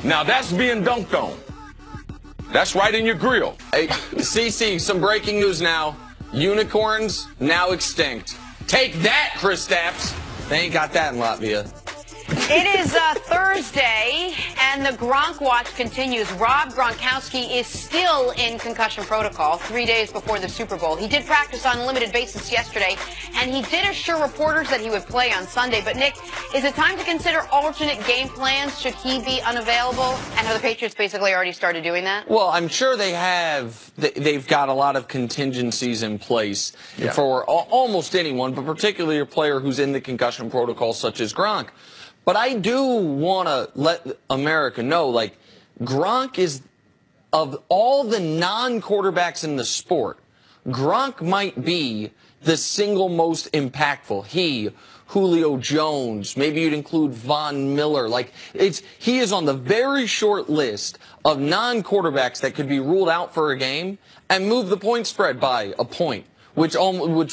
Now that's being dunked on. That's right in your grill. Hey, CC, some breaking news now. Unicorns now extinct. Take that, Chris Stapps. They ain't got that in Latvia. It is Thursday, and the Gronk watch continues. Rob Gronkowski is still in concussion protocol 3 days before the Super Bowl. He did practice on a limited basis yesterday, and he did assure reporters that he would play on Sunday. But, Nick, is it time to consider alternate game plans should he be unavailable? And have the Patriots basically already started doing that? Well, I'm sure they have. They've got a lot of contingencies in place for almost anyone, but particularly a player who's in the concussion protocol such as Gronk. But I do want to let America know, like, Gronk is, of all the non-quarterbacks in the sport, Gronk might be the single most impactful. He, Julio Jones, maybe you'd include Von Miller. Like, he is on the very short list of non-quarterbacks that could be ruled out for a game and move the point spread by a point, which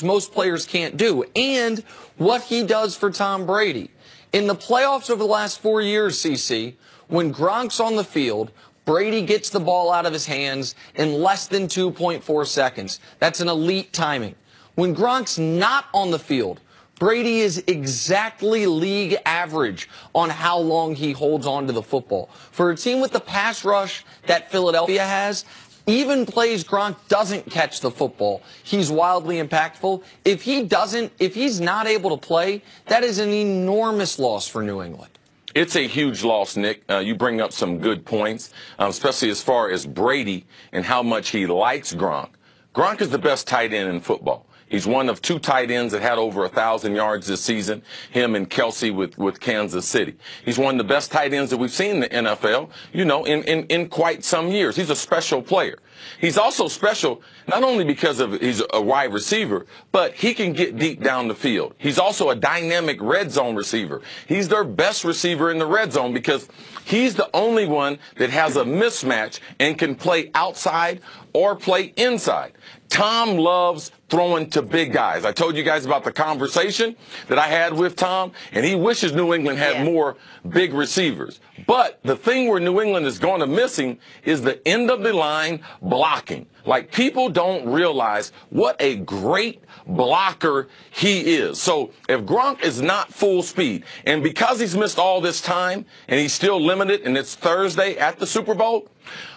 most players can't do. And what he does for Tom Brady. In the playoffs over the last 4 years, CC, when Gronk's on the field, Brady gets the ball out of his hands in less than 2.4 seconds. That's an elite timing. When Gronk's not on the field, Brady is exactly league average on how long he holds on to the football. For a team with the pass rush that Philadelphia has, even plays Gronk doesn't catch the football, he's wildly impactful. If he's not able to play, that is an enormous loss for New England. It's a huge loss, Nick. You bring up some good points, especially as far as Brady and how much he likes Gronk. Gronk is the best tight end in football. He's one of two tight ends that had over 1,000 yards this season, him and Kelsey with Kansas City. He's one of the best tight ends that we've seen in the NFL, in quite some years. He's a special player. He's also special not only because he's a wide receiver, but he can get deep down the field. He's also a dynamic red zone receiver. He's their best receiver in the red zone because he's the only one that has a mismatch and can play outside or play inside. Tom loves throwing to big guys. I told you guys about the conversation that I had with Tom, and he wishes New England had more big receivers. But the thing where New England is going to missing is the end of the line blocking. Like, people don't realize what a great blocker he is. So if Gronk is not full speed, and because he's missed all this time and he's still limited, and it's Thursday at the Super Bowl,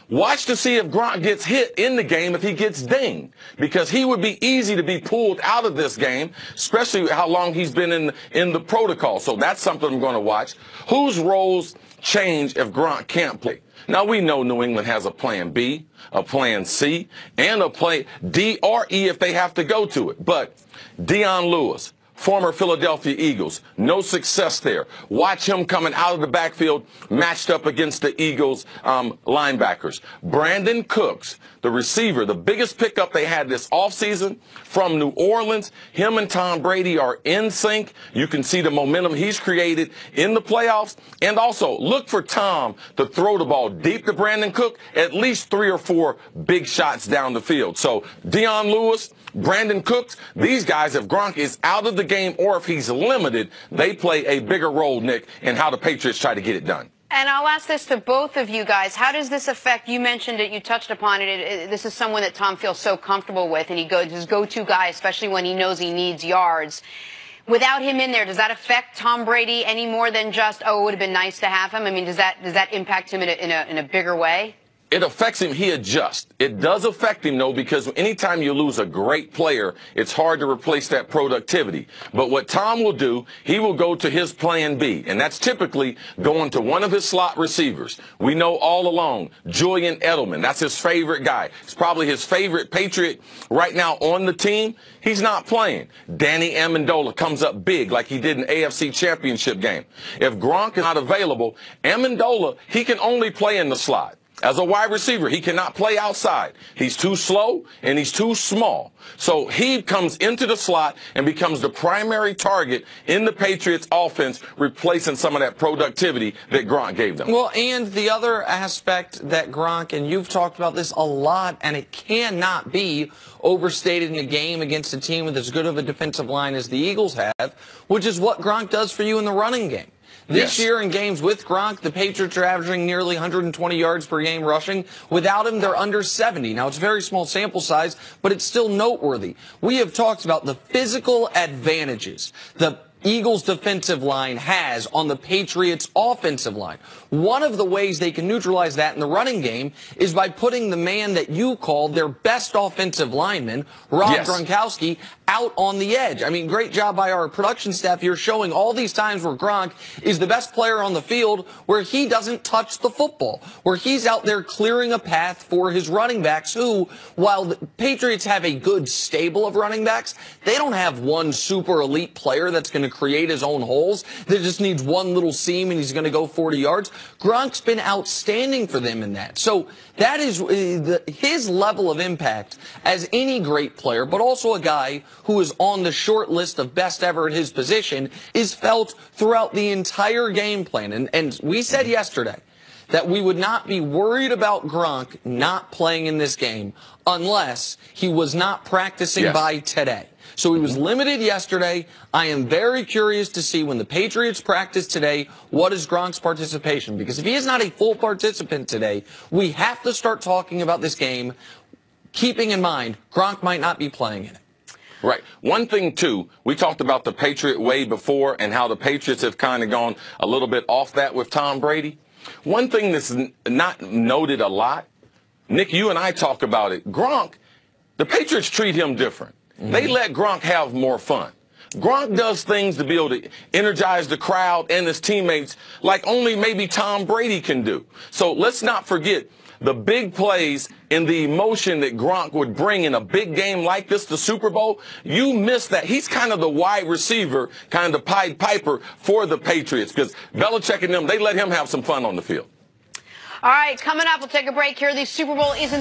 watch to see if Gronk gets hit in the game if he gets dinged, because he would be easy to be pulled out of this game, especially how long he's been in the protocol. So that's something I'm going to watch. Whose roles change if Gronk can't play? Now, we know New England has a plan B, a plan C, and a plan D or E if they have to go to it. But Dion Lewis, former Philadelphia Eagles, no success there. Watch him coming out of the backfield matched up against the Eagles linebackers. Brandon Cooks, the receiver, the biggest pickup they had this offseason from New Orleans. Him and Tom Brady are in sync. You can see the momentum he's created in the playoffs. And also, look for Tom to throw the ball deep to Brandon Cook, at least 3 or 4 big shots down the field. So Dion Lewis, Brandon Cooks, these guys, if Gronk is out of the game or if he's limited, they play a bigger role, Nick, in how the Patriots try to get it done. And I'll ask this to both of you guys. How does this affect, you mentioned it, you touched upon it, this is someone that Tom feels so comfortable with, and he goes his go-to guy, especially when he knows he needs yards. Without him in there, does that affect Tom Brady any more than just, oh, it would have been nice to have him? I mean, does that impact him in a bigger way? It affects him. He adjusts. It does affect him, though, because anytime you lose a great player, it's hard to replace that productivity. But what Tom will do, he will go to his plan B, and that's typically going to one of his slot receivers. We know all along, Julian Edelman, that's his favorite guy. It's probably his favorite Patriot right now on the team. He's not playing. Danny Amendola comes up big like he did in the AFC Championship game. If Gronk is not available, Amendola, he can only play in the slot. As a wide receiver, he cannot play outside. He's too slow and he's too small. So he comes into the slot and becomes the primary target in the Patriots offense, replacing some of that productivity that Gronk gave them. Well, and the other aspect that Gronk, and you've talked about this a lot, and it cannot be overstated in a game against a team with as good of a defensive line as the Eagles have, which is what Gronk does for you in the running game. This year in games with Gronk, the Patriots are averaging nearly 120 yards per game rushing. Without him, they're under 70. Now, it's a very small sample size, but it's still noteworthy. We have talked about the physical advantages the Eagles' defensive line has on the Patriots' offensive line. One of the ways they can neutralize that in the running game is by putting the man that you called their best offensive lineman, Rob Gronkowski, out on the edge. I mean, great job by our production staff here showing all these times where Gronk is the best player on the field where he doesn't touch the football, where he's out there clearing a path for his running backs who, while the Patriots have a good stable of running backs, they don't have one super elite player that's going to create his own holes. That just needs one little seam and he's going to go 40 yards. Gronk's been outstanding for them in that. So that is his level of impact as any great player, but also a guy who is on the short list of best ever at his position, is felt throughout the entire game plan. And we said yesterday that we would not be worried about Gronk not playing in this game unless he was not practicing by today. So he was limited yesterday. I am very curious to see when the Patriots practice today, what is Gronk's participation? Because if he is not a full participant today, we have to start talking about this game, keeping in mind Gronk might not be playing in it. Right. One thing, too, we talked about the Patriot way before and how the Patriots have kind of gone a little bit off that with Tom Brady. One thing that's not noted a lot, Nick, you and I talk about it. Gronk, the Patriots treat him different. They let Gronk have more fun. Gronk does things to be able to energize the crowd and his teammates like only maybe Tom Brady can do. So let's not forget the big plays and the emotion that Gronk would bring in a big game like this, the Super Bowl. You miss that. He's kind of the wide receiver, kind of the Pied Piper for the Patriots because Belichick and them, they let him have some fun on the field. All right, coming up, we'll take a break here. The Super Bowl isn't